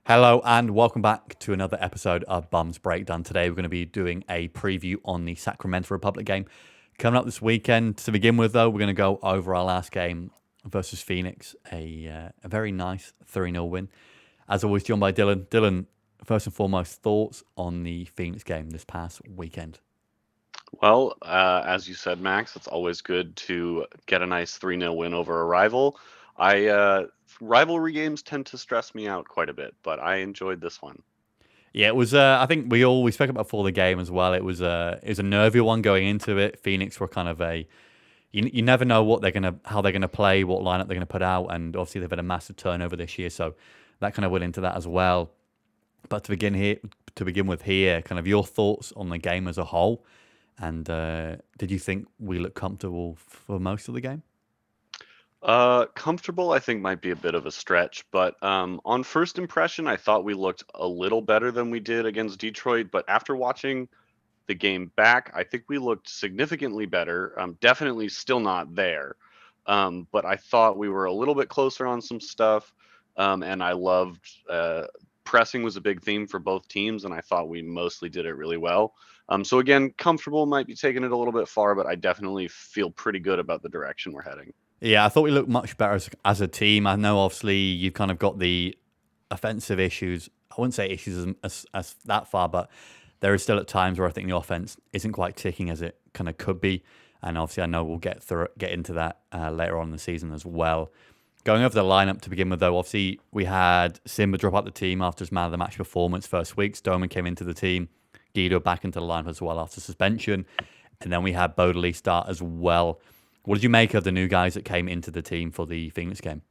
Hello and welcome back to another episode of Bums Breakdown. Today we're going to be doing a preview on the Sacramento Republic game coming up this weekend. To begin with, though, we're going to go over our last game versus Phoenix, a very nice 3-0 win. As always, joined by Dylan. Dylan, first and foremost, thoughts on the Phoenix game this past weekend? Well, as you said, Max, it's always good to get a nice 3-0 win over a rival. I Rivalry games tend to stress me out quite a bit, but I enjoyed this one. Yeah, it was. I think we spoke about before the game as well. It was a nervy one going into it. Phoenix were kind of a you never know how they're gonna play, what lineup they're gonna put out, and obviously they've had a massive turnover this year, so that kind of went into that as well. But to begin with here, kind of your thoughts on the game as a whole, and did you think we looked comfortable for most of the game? Comfortable, I think might be a bit of a stretch, but on first impression, I thought we looked a little better than we did against Detroit. But after watching the game back, I think we looked significantly better. Definitely still not there, but I thought we were a little bit closer on some stuff. And I loved pressing was a big theme for both teams, and I thought we mostly did it really well. So again, comfortable might be taking it a little bit far, but I definitely feel pretty good about the direction we're heading. Yeah, I thought we looked much better as a team. I know obviously you've kind of got the offensive issues. I wouldn't say issues as that far, but there is still at times where I think the offense isn't quite ticking as it kind of could be. And obviously, I know we'll get into that later on in the season as well. Going over the lineup to begin with, though, obviously we had Simba drop out the team after his man of the match performance first week. Stoneman came into the team, Guido back into the lineup as well after suspension, and then we had Bodley start as well. What did you make of the new guys that came into the team for the Phoenix game?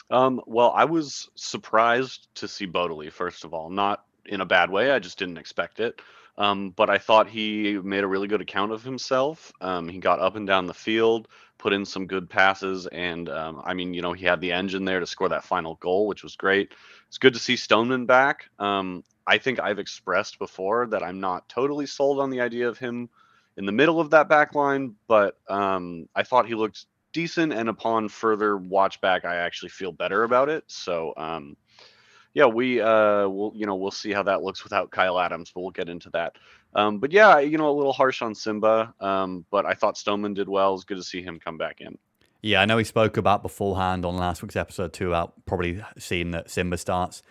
Well, I was surprised to see Bodley, first of all, not in a bad way. I just didn't expect it. But I thought he made a really good account of himself. He got up and down the field, put in some good passes, and I mean, he had the engine there to score that final goal, which was great. It's good to see Stoneman back. I think I've expressed before that I'm not totally sold on the idea of him in the middle of that back line, but I thought he looked decent, and upon further watch back, I actually feel better about it. So yeah, we'll see how that looks without Kyle Adams, but we'll get into that. But yeah, a little harsh on Simba, but I thought Stoneman did well. It's good to see him come back in. Yeah, I know he spoke about beforehand on last week's episode too about probably seeing that Simba starts.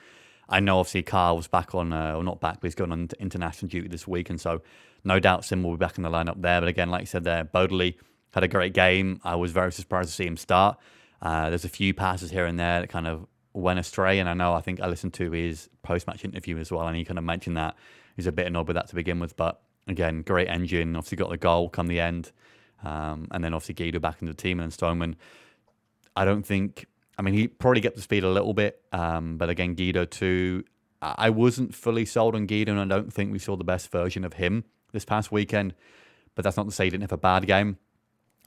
I know obviously Carl was back on, or not back, but he's going on international duty this week, and so no doubt Simba will be back in the lineup there. But again, like you said there, Bodley had a great game. I was very surprised to see him start. There's a few passes here and there that kind of went astray, and I think I listened to his post-match interview as well, and he kind of mentioned that he's a bit annoyed with that to begin with. But again, great engine. Obviously got the goal come the end, and then obviously Guido back in the team, and then Stoneman. I don't think. I mean, he probably get the speed a little bit, but again, Guido too. I wasn't fully sold on Guido, and I don't think we saw the best version of him this past weekend. But that's not to say he didn't have a bad game.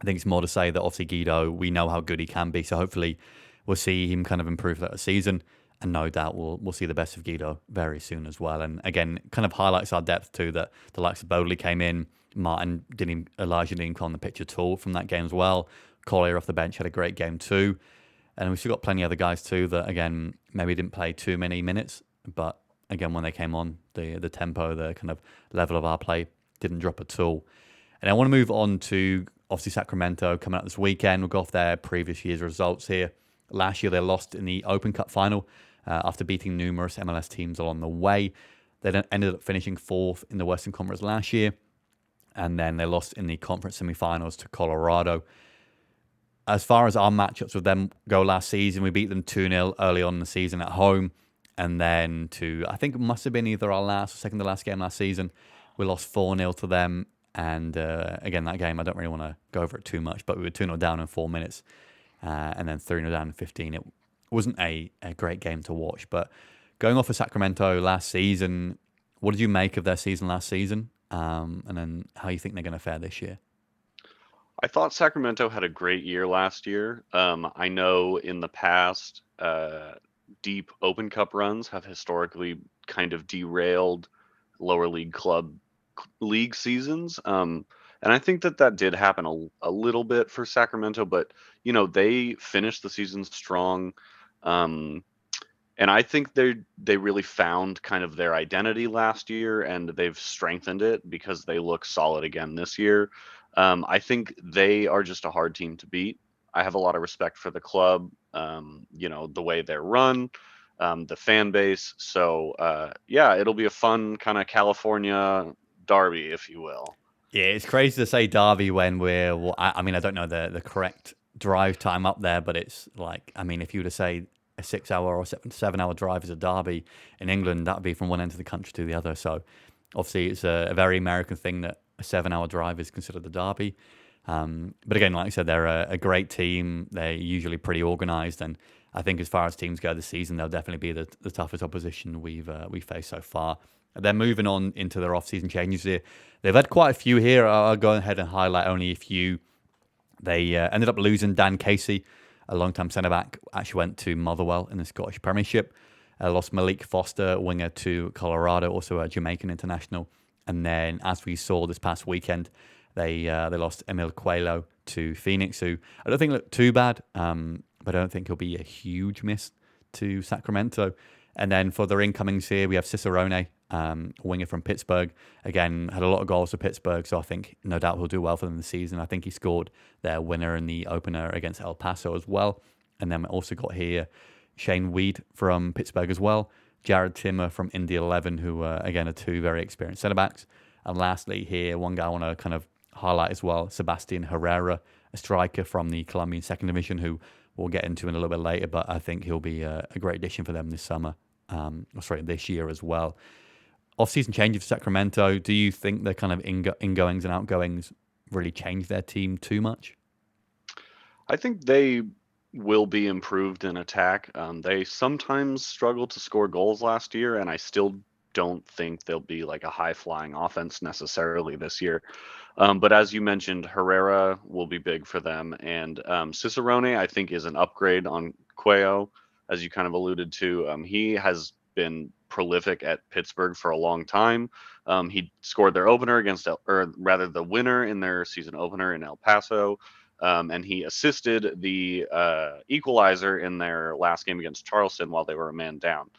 I think it's more to say that obviously Guido, we know how good he can be, so hopefully we'll see him kind of improve that season, and no doubt we'll see the best of Guido very soon as well. And again, kind of highlights our depth too, that the likes of Bowley came in, Elijah didn't come on the pitch at all from that game as well. Collier off the bench had a great game too, and we've still got plenty of other guys too that again maybe didn't play too many minutes, but again when they came on, the tempo, the kind of level of our play didn't drop at all. And I want to move on to obviously Sacramento coming up this weekend. We'll go off their previous year's results here. Last year they lost in the Open Cup final after beating numerous MLS teams along the way. They then ended up finishing fourth in the Western Conference last year, and then they lost in the conference semifinals to Colorado. As far as our matchups with them go last season, we beat them 2-0 early on in the season at home. And then I think it must have been either our last or second to last game last season, we lost 4-0 to them. And again, that game, I don't really want to go over it too much, but we were 2-0 down in 4 minutes and then 3-0 down in 15. It wasn't a great game to watch. But going off of Sacramento last season, what did you make of their season last season? And then how you think they're going to fare this year? I thought Sacramento had a great year last year. I know in the past, deep Open Cup runs have historically kind of derailed lower league league seasons. And I think that did happen a little bit for Sacramento, but they finished the season strong. Um, And I think they really found kind of their identity last year, and they've strengthened it because they look solid again this year. I think they are just a hard team to beat. I have a lot of respect for the club, the way they're run, the fan base. So yeah, it'll be a fun kind of California derby, if you will. Yeah, it's crazy to say Derby when we're. Well, I mean, I don't know the correct drive time up there, but it's like, I mean, if you were to say a 6 hour or 7 hour drive is a Derby in England, that would be from one end of the country to the other. So obviously, it's a very American thing that a 7 hour drive is considered a Derby. But again, like I said, they're a great team. They're usually pretty organised, and I think as far as teams go this season, they'll definitely be the toughest opposition we've faced so far. They're moving on into their off-season changes here. They've had quite a few here. I'll go ahead and highlight only a few. They ended up losing Dan Casey, a long-time centre-back, actually went to Motherwell in the Scottish Premiership. Lost Malik Foster, winger, to Colorado, also a Jamaican international. And then, as we saw this past weekend, they lost Emil Coelho to Phoenix, who I don't think looked too bad, but I don't think he'll be a huge miss to Sacramento. And then for their incomings here, we have Cicerone, a winger from Pittsburgh. Again, had a lot of goals for Pittsburgh, so I think no doubt he'll do well for them this season. I think he scored their winner in the opener against El Paso as well. And then we also got here Shane Weed from Pittsburgh as well. Jared Timmer from Indy 11, who again are two very experienced centre backs. And lastly, here, one guy I want to kind of highlight as well, Sebastian Herrera, a striker from the Colombian second division, who we'll get into in a little bit later, but I think he'll be a great addition for them this summer. This year as well. Off-season changes for Sacramento. Do you think their kind of ingoings and outgoings really changed their team too much? I think they will be improved in attack. They sometimes struggled to score goals last year, and I still don't think they'll be like a high flying offense necessarily this year. But as you mentioned, Herrera will be big for them, and Cicerone I think is an upgrade on Cuello, as you kind of alluded to. He has been prolific at Pittsburgh for a long time. He scored their opener against, or rather, the winner in their season opener in El Paso. And he assisted the equalizer in their last game against Charleston while they were a man down.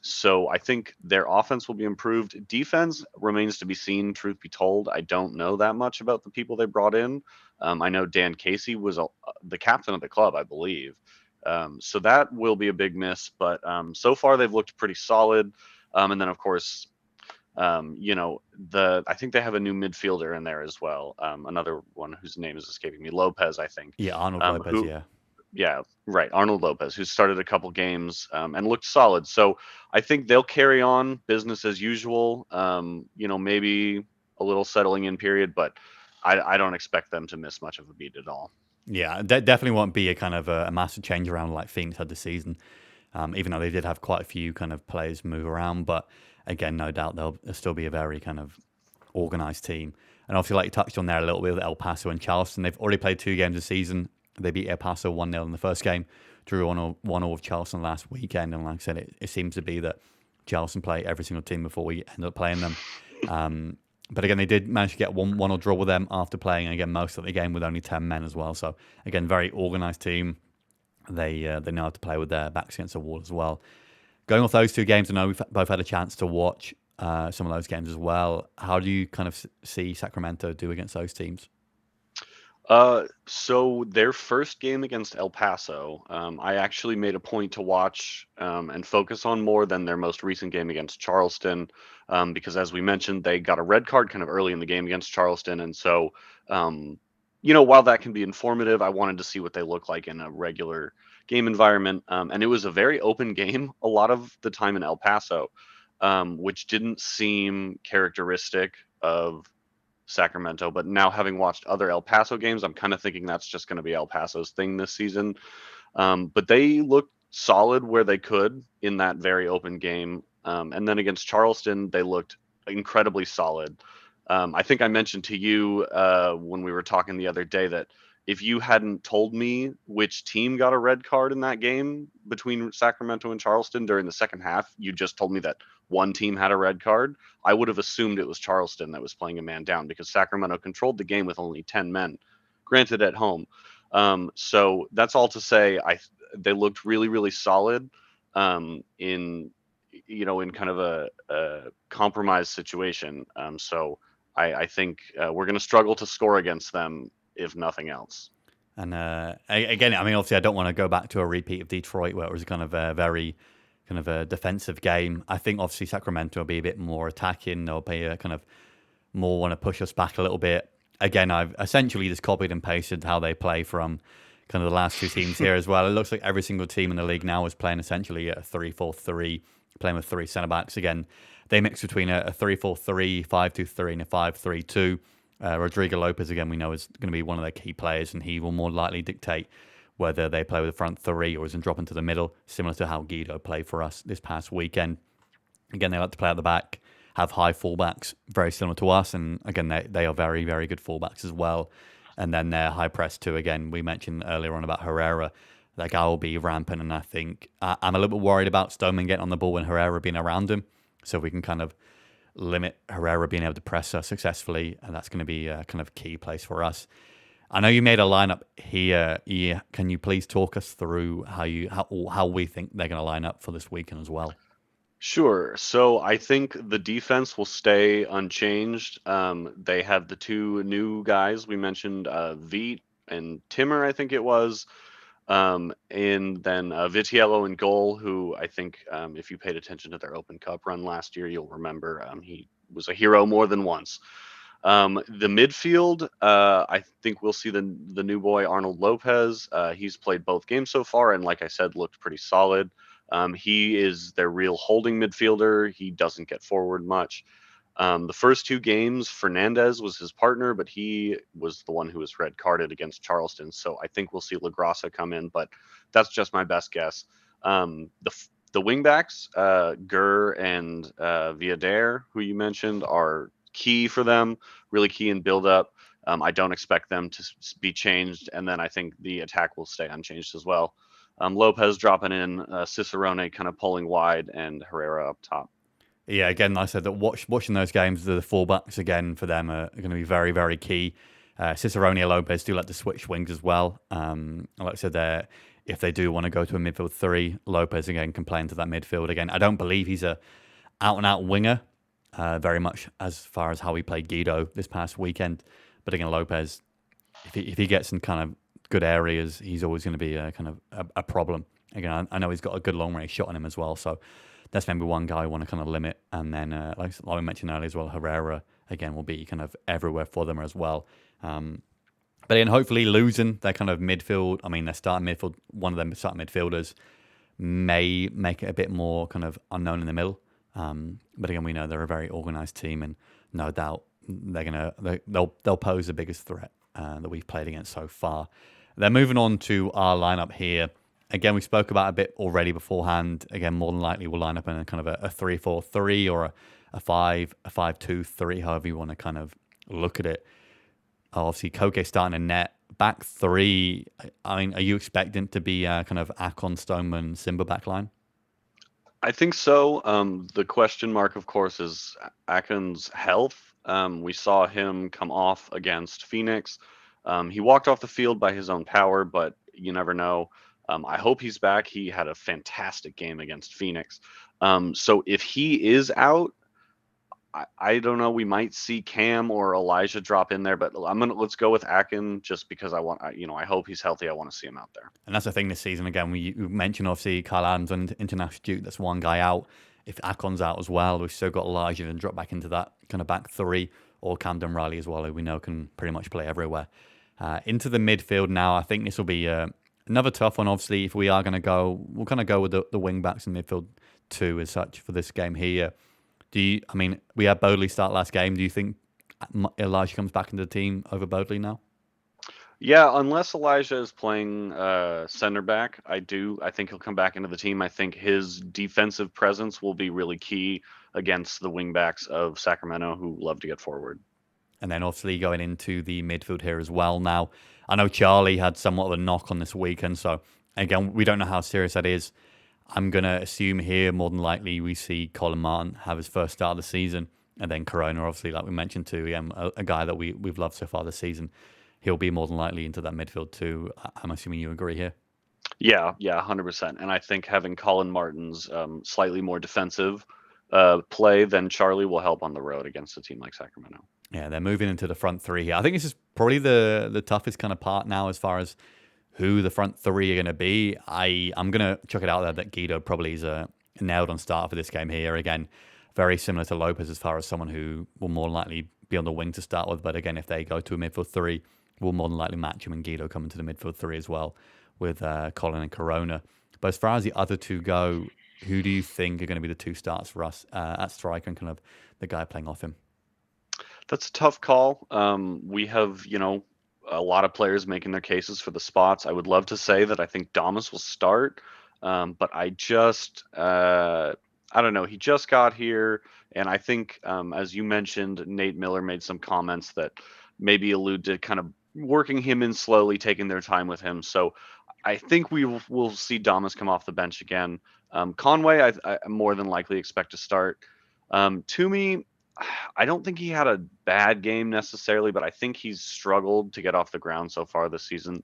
So I think their offense will be improved. Defense remains to be seen, truth be told. I don't know that much about the people they brought in. I know Dan Casey was the captain of the club, I believe. So that will be a big miss, but so far they've looked pretty solid. And then, of course, I think they have a new midfielder in there as well. Another one whose name is escaping me, Lopez, I think. Yeah, Arnold Lopez, Who yeah. Yeah, right. Arnold Lopez, who started a couple games and looked solid. So I think they'll carry on business as usual. Maybe a little settling in period, but I don't expect them to miss much of a beat at all. Yeah, definitely won't be a kind of a massive change around like Phoenix had this season, even though they did have quite a few kind of players move around. But again, no doubt they'll still be a very kind of organised team. And obviously, like you touched on there a little bit with El Paso and Charleston, they've already played 2 games this season. They beat El Paso 1-0 in the first game, drew 1-0 with Charleston last weekend. And like I said, it seems to be that Charleston play every single team before we end up playing them. But again, they did manage to get one or draw with them after playing again most of the game with only 10 men as well. So again, very organised team. They know how to play with their backs against the wall as well. Going off those 2 games, I know we've both had a chance to watch some of those games as well. How do you kind of see Sacramento do against those teams? So their first game against El Paso, I actually made a point to watch and focus on more than their most recent game against Charleston, because as we mentioned, they got a red card kind of early in the game against Charleston, and so while that can be informative, I wanted to see what they look like in a regular game environment, and it was a very open game a lot of the time in El Paso, which didn't seem characteristic of Sacramento. But now, having watched other El Paso games, I'm kind of thinking that's just going to be El Paso's thing this season. But they looked solid where they could in that very open game. And then against Charleston, they looked incredibly solid. I think I mentioned to you when we were talking the other day that if you hadn't told me which team got a red card in that game between Sacramento and Charleston during the second half, you just told me that one team had a red card. I would have assumed it was Charleston that was playing a man down because Sacramento controlled the game with only 10 men, granted at home. So that's all to say, they looked really, really solid. in in kind of a compromised situation. So I think we're going to struggle to score against them if nothing else. And again, I mean, obviously, I don't want to go back to a repeat of Detroit where it was kind of a very kind of a defensive game. I think obviously Sacramento will be a bit more attacking. They'll be a kind of more want to push us back a little bit. Again, I've essentially just copied and pasted how they play from kind of the last two teams here as well. It looks like every single team in the league now is playing essentially a 3-4-3, playing with three centre backs. Again, they mix between a 3-4-3, 5-2-3, and a 5-3-2. Rodrigo Lopez, again, we know is going to be one of their key players, and he will more likely dictate whether they play with the front three or is in drop into the middle, similar to how Guido played for us this past weekend. Again, they like to play at the back, have high fullbacks, very similar to us, and again, they are very, very good fullbacks as well. And then their high press too. Again, we mentioned earlier on about Herrera. That guy will be rampant, and I think I'm a little bit worried about Stoneman getting on the ball and Herrera being around him, so we can kind of limit Herrera being able to press us successfully, and that's going to be a kind of key place for us. I know you made a lineup here. Yeah, can you please talk us through how we think they're going to line up for this weekend as well? Sure. So I think the defense will stay unchanged. They have the two new guys we mentioned, Veet and Timmer, I think it was. And then Vitiello in goal, who I think if you paid attention to their Open Cup run last year, you'll remember he was a hero more than once. The midfield, I think we'll see the new boy Arnold Lopez. He's played both games so far, and like I said, looked pretty solid. He is their real holding midfielder. He doesn't get forward much. The first two games, Fernandez was his partner, but he was the one who was red carded against Charleston. So I think we'll see LaGrassa come in, but that's just my best guess. The wingbacks, Gurr and Viader, who you mentioned, are key for them, really key in build up. I don't expect them to be changed, and then I think the attack will stay unchanged as well. Lopez dropping in, Cicerone kind of pulling wide, and Herrera up top. Yeah, again, like I said that watching those games, the fullbacks again for them are going to be very, very key. Cicerone and Lopez do like to switch wings as well. Like I said, if they do want to go to a midfield three, Lopez again can play into that midfield again. I don't believe he's a out and out winger, very much as far as how he played Guido this past weekend. But again, Lopez, if he gets in kind of good areas, he's always going to be a kind of a problem. Again, I know he's got a good long range shot on him as well, so that's maybe one guy I want to kind of limit. And then, like we mentioned earlier as well, Herrera, again, will be kind of everywhere for them as well. But then hopefully losing their kind of midfield, I mean, their starting midfield, one of them starting midfielders may make it a bit more kind of unknown in the middle. But again, we know they're a very organised team, and no doubt they'll pose the biggest threat that we've played against so far. Then moving on to our lineup here. Again, we spoke about a bit already beforehand. Again, more than likely we'll line up in a kind of a 3-4-3 or a 5-2-3, however you want to kind of look at it. Obviously, Koke starting in net. Back three, I mean, are you expecting to be kind of Akon, Stoneman, Simba backline? I think so. The question mark, of course, is Akin's health. We saw him come off against Phoenix. He walked off the field by his own power, but you never know. I hope he's back. He had a fantastic game against Phoenix. So if he is out, I don't know. We might see Cam or Elijah drop in there, but let's go with Akin just because I hope he's healthy. I want to see him out there. And that's the thing this season. Again, we mentioned obviously Kyle Adams on international duty. That's one guy out. If Akon's out as well, we've still got Elijah and drop back into that kind of back three, or Camden Riley as well, who we know can pretty much play everywhere. Into the midfield now, I think this will be another tough one. Obviously, if we are going to go, we'll kind of go with the wing backs in midfield too, as such for this game here. We had Bodley start last game. Do you think Elijah comes back into the team over Bodley now? Yeah, unless Elijah is playing center back, I think he'll come back into the team. I think his defensive presence will be really key against the wingbacks of Sacramento, who love to get forward. And then obviously going into the midfield here as well. Now, I know Charlie had somewhat of a knock on this weekend, so again, we don't know how serious that is. I'm going to assume here, more than likely, we see Colin Martin have his first start of the season. And then Corona, obviously, like we mentioned too, a guy that we've loved so far this season. He'll be more than likely into that midfield too. I'm assuming you agree here. Yeah, yeah, 100%. And I think having Colin Martin's slightly more defensive play than Charlie will help on the road against a team like Sacramento. Yeah, they're moving into the front three here. I think this is probably the toughest kind of part now as far as who the front three are going to be. I'm going to chuck it out there that Guido probably is a nailed on start for this game here. Again, very similar to Lopez as far as someone who will more likely be on the wing to start with. But again, if they go to a midfield three, we'll more than likely match him and Guido coming to the midfield three as well with Colin and Corona. But as far as the other two go, who do you think are going to be the two starts for us at striker and kind of the guy playing off him? That's a tough call. We have, a lot of players making their cases for the spots. I would love to say that I think Damas will start, but I don't know. He just got here, and I think, as you mentioned, Nate Miller made some comments that maybe allude to kind of working him in slowly, taking their time with him. So I think we'll see Damas come off the bench again. Conway, I more than likely expect to start. Toomey, I don't think he had a bad game necessarily, but I think he's struggled to get off the ground so far this season.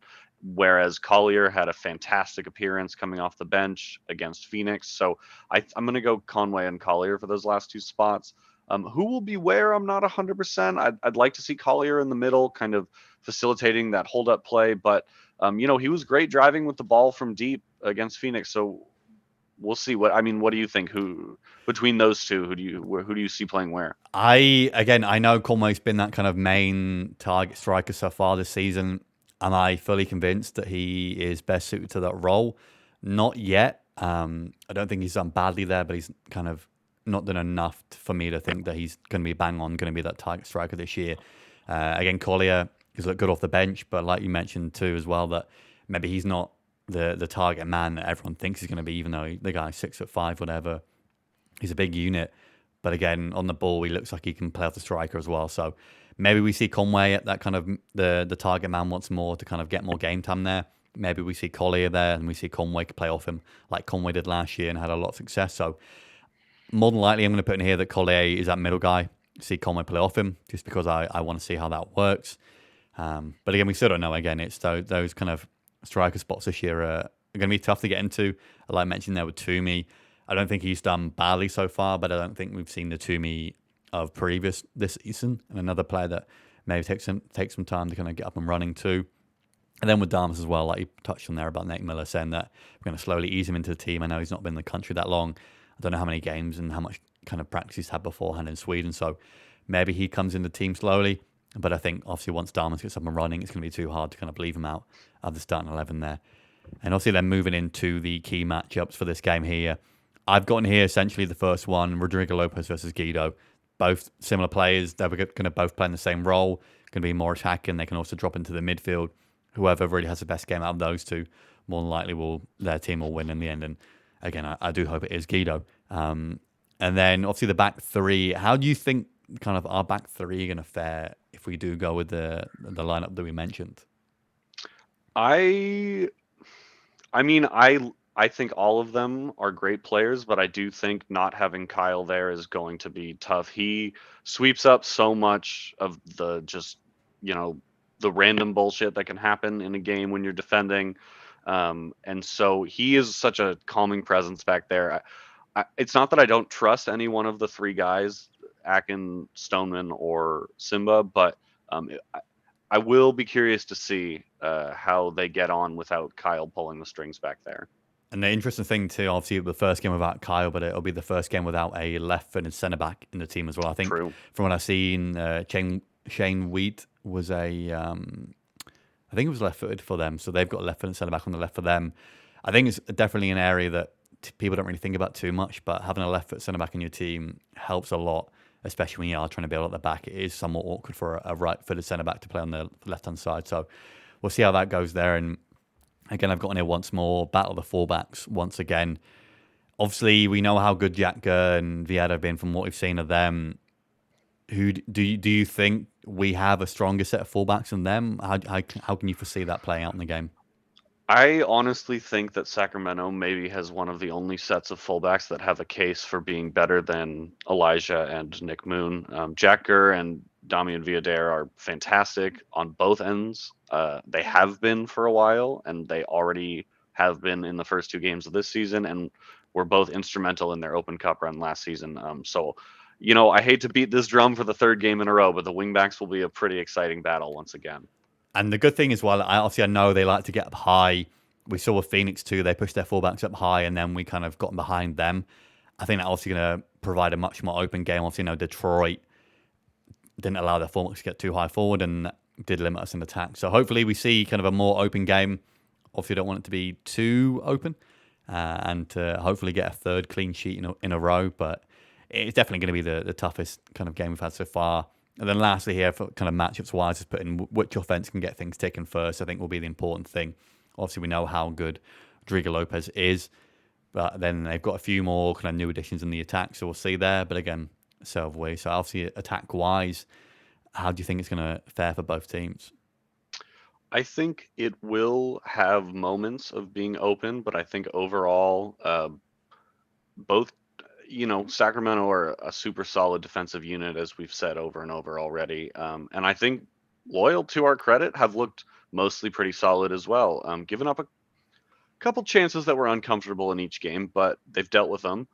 Whereas Collier had a fantastic appearance coming off the bench against Phoenix. So I'm going to go Conway and Collier for those last two spots. Who will be where? I'm not 100%. I'd like to see Collier in the middle, kind of facilitating that hold up play. But, he was great driving with the ball from deep against Phoenix. So we'll see. What do you think? Who between those two, who do you see playing where? I know Conway's been that kind of main target striker so far this season, and I fully convinced that he is best suited to that role. Not yet. I don't think he's done badly there, but he's kind of not done enough for me to think that he's going to be bang on, going to be that target striker this year. Again, Collier has looked good off the bench, but like you mentioned too as well, that maybe he's not the target man that everyone thinks he's going to be, even though the guy's 6'5", whatever. He's a big unit. But again, on the ball, he looks like he can play off the striker as well. So maybe we see Conway at that kind of the target man once more to kind of get more game time there. Maybe we see Collier there and we see Conway play off him like Conway did last year and had a lot of success. So more than likely, I'm going to put in here that Collier is that middle guy. See Conway play off him just because I want to see how that works. But again, we still don't know. Again, it's those kind of striker spots this year are going to be tough to get into. Like I mentioned there with Toomey, I don't think he's done badly so far, but I don't think we've seen the Toomey of previous this season. And another player that maybe takes some time to kind of get up and running too. And then with Damas as well, like you touched on there about Nate Miller saying that we're going to slowly ease him into the team. I know he's not been in the country that long. I don't know how many games and how much kind of practice he's had beforehand in Sweden. So maybe he comes in the team slowly. But I think obviously once Damas gets up and running, it's going to be too hard to kind of leave him out of the starting 11 there. And obviously then moving into the key matchups for this game here. I've gotten here essentially the first one, Rodrigo Lopez versus Guido. Both similar players. They're going to both play in the same role. Going to be more attacking. They can also drop into the midfield. Whoever really has the best game out of those two, more than likely their team will win in the end. And again, I do hope it is Guido. And then obviously the back three. How do you think kind of our back three are going to fare if we do go with the lineup that we mentioned? I I mean, I think all of them are great players, but I do think not having Kyle there is going to be tough. He sweeps up so much of the just, you know, the random bullshit that can happen in a game when you're defending. And so he is such a calming presence back there. It's not that I don't trust any one of the three guys, Akin, Stoneman, or Simba, but I will be curious to see how they get on without Kyle pulling the strings back there. And the interesting thing too, obviously, the first game without Kyle, but it'll be the first game without a left-footed centre back in the team as well. I think True. from what I've seen, Shane Wheat was I think it was left-footed for them, so they've got a left-footed centre back on the left for them. I think it's definitely an area that people don't really think about too much, but having a left-foot centre back in your team helps a lot, especially when you are trying to build at the back. It is somewhat awkward for a right-footed centre back to play on the left-hand side, so we'll see how that goes there. And again, I've got in here once more, battle of the fullbacks once again. Obviously, we know how good Jack Gurr and Vieta have been from what we've seen of them. Who do you think we have a stronger set of fullbacks than them? How can you foresee that playing out in the game? I honestly think that Sacramento maybe has one of the only sets of fullbacks that have a case for being better than Elijah and Nick Moon. Jack Gurr and Damian Viadere are fantastic on both ends. They have been for a while, and they already have been in the first two games of this season, and were both instrumental in their Open Cup run last season. So, I hate to beat this drum for the third game in a row, but the wingbacks will be a pretty exciting battle once again. And the good thing as well, I know they like to get up high. We saw with Phoenix too, they pushed their fullbacks up high and then we kind of got behind them. I think that's also going to provide a much more open game. Obviously, Detroit didn't allow their fullbacks to get too high forward and did limit us in attack. So hopefully we see kind of a more open game. Obviously, don't want it to be too open and hopefully get a third clean sheet in a row. But it's definitely going to be the toughest kind of game we've had so far. And then lastly here, for kind of matchups wise, is putting which offense can get things taken first, I think will be the important thing. Obviously, we know how good Rodrigo Lopez is, but then they've got a few more kind of new additions in the attack, so we'll see there. But again, so have we. So obviously, attack wise, how do you think it's going to fare for both teams? I think it will have moments of being open, but I think overall, both, Sacramento are a super solid defensive unit, as we've said over and over already. And I think Loyal, to our credit, have looked mostly pretty solid as well. Given up a couple chances that were uncomfortable in each game, but they've dealt with them.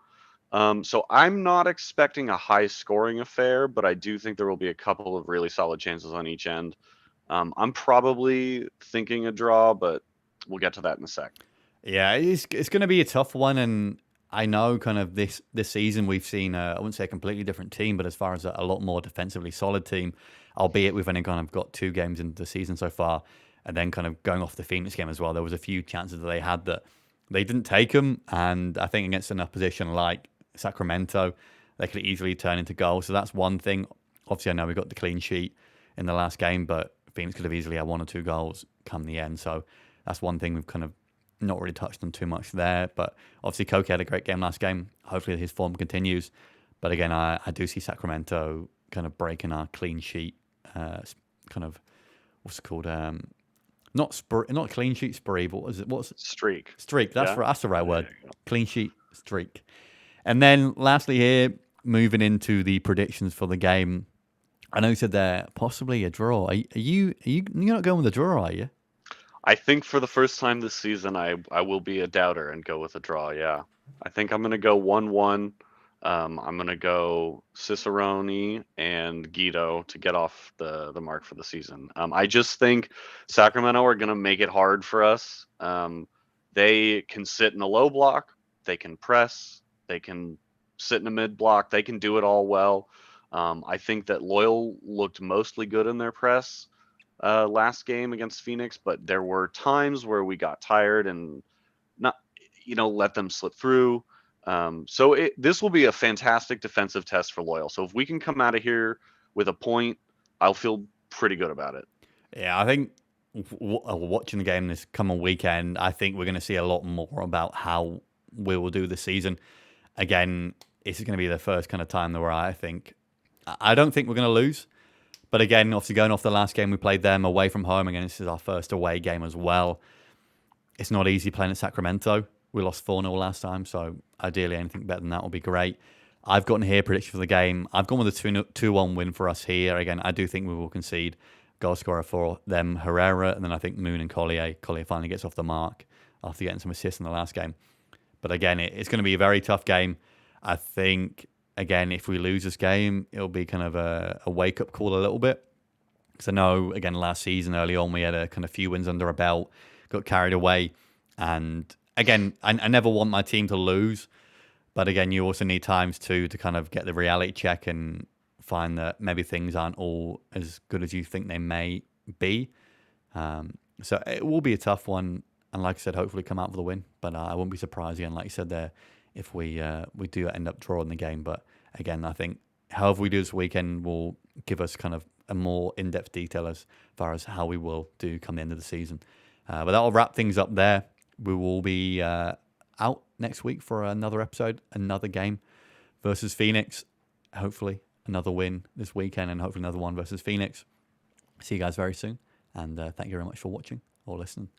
So I'm not expecting a high scoring affair, but I do think there will be a couple of really solid chances on each end. I'm probably thinking a draw, but we'll get to that in a sec. Yeah, it's going to be a tough one, and I know kind of this season we've seen I wouldn't say a completely different team, but as far as a lot more defensively solid team, albeit we've only kind of got 2 games into the season so far, and then kind of going off the Phoenix game as well, there was a few chances that they had that they didn't take them, and I think against an opposition like Sacramento, they could easily turn into goals. So that's one thing. Obviously, I know we got the clean sheet in the last game, but Phoenix could have easily had 1 or 2 goals come the end. So that's one thing we've kind of not really touched on too much there. But obviously, Koke had a great game last game. Hopefully, his form continues. But again, I do see Sacramento kind of breaking our clean sheet, kind of, what's it called? Not clean sheet spree, but what is it? What's it? Streak. Streak. Yeah. That's the right word. There you go. Clean sheet streak. And then lastly here, moving into the predictions for the game. I know you said there possibly a draw. You're not going with a draw, are you? I think for the first time this season, I will be a doubter and go with a draw. Yeah, I think I'm gonna go 1-1. I'm gonna go Cicerone and Guido to get off the mark for the season. I just think Sacramento are gonna make it hard for us. They can sit in a low block, they can press, they can sit in a mid block, they can do it all well. I think that Loyal looked mostly good in their press last game against Phoenix, but there were times where we got tired and not, let them slip through. So this will be a fantastic defensive test for Loyal. So if we can come out of here with a point, I'll feel pretty good about it. Yeah, I think watching the game this coming weekend, I think we're going to see a lot more about how we will do this season. Again, it's going to be the first kind of time where I don't think we're going to lose. But again, obviously going off the last game we played them away from home, again, this is our first away game as well. It's not easy playing at Sacramento. We lost 4-0 last time, so ideally anything better than that would be great. I've gotten here prediction for the game. I've gone with a 2-1 win for us here. Again, I do think we will concede goal scorer for them, Herrera, and then I think Moon and Collier. Collier finally gets off the mark after getting some assists in the last game. But again, it's going to be a very tough game. I think, again, if we lose this game, it'll be kind of a wake-up call a little bit. Because I know, again, last season, early on, we had a kind of few wins under our belt, got carried away. And again, I never want my team to lose. But again, you also need times to kind of get the reality check and find that maybe things aren't all as good as you think they may be. So it will be a tough one. And like I said, hopefully come out with a win. But I wouldn't be surprised again, like you said there, if we do end up drawing the game. But again, I think however we do this weekend will give us kind of a more in-depth detail as far as how we will do come the end of the season. But that'll wrap things up there. We will be out next week for another episode, another game versus Phoenix. Hopefully another win this weekend and hopefully another one versus Phoenix. See you guys very soon. And thank you very much for watching or listening.